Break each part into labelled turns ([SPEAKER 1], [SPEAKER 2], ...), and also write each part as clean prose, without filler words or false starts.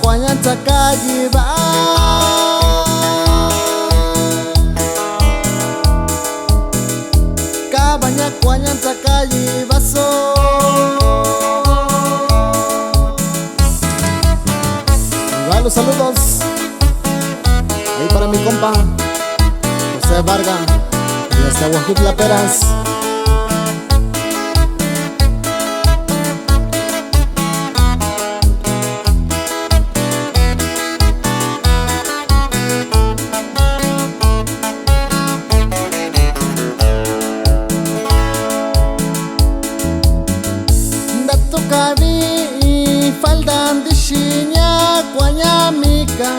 [SPEAKER 1] Kwanya tsakayiba Kabanya kwanya tsakayiba so Igual los saludos ahí para mi compa José Varga y hasta Huajutla Peras.
[SPEAKER 2] Kabi faldan dishinya kwanya mika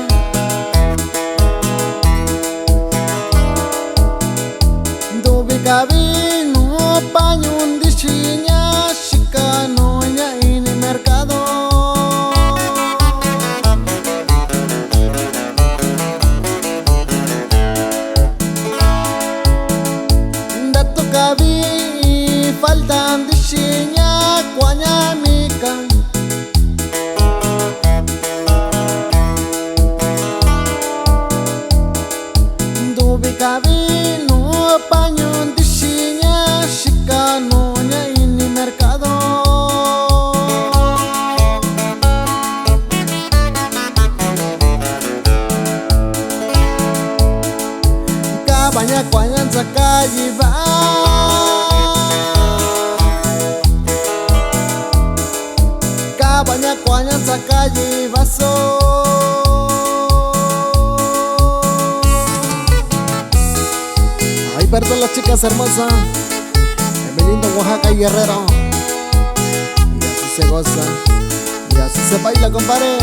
[SPEAKER 2] Dobi kabi no pañun dishinya shikano nya ini mercado Dato kabi faldan dishinya kwanya mika Dobi kabi no pañon dishinya shikano nya ini mercado Kabanya kwanyan sakayiba Kabanya kwanya tsakayiba so
[SPEAKER 1] Ay, perdón las chicas hermosas de mi lindo Oaxaca y Guerrero. Y así se goza y así se baila, compadre.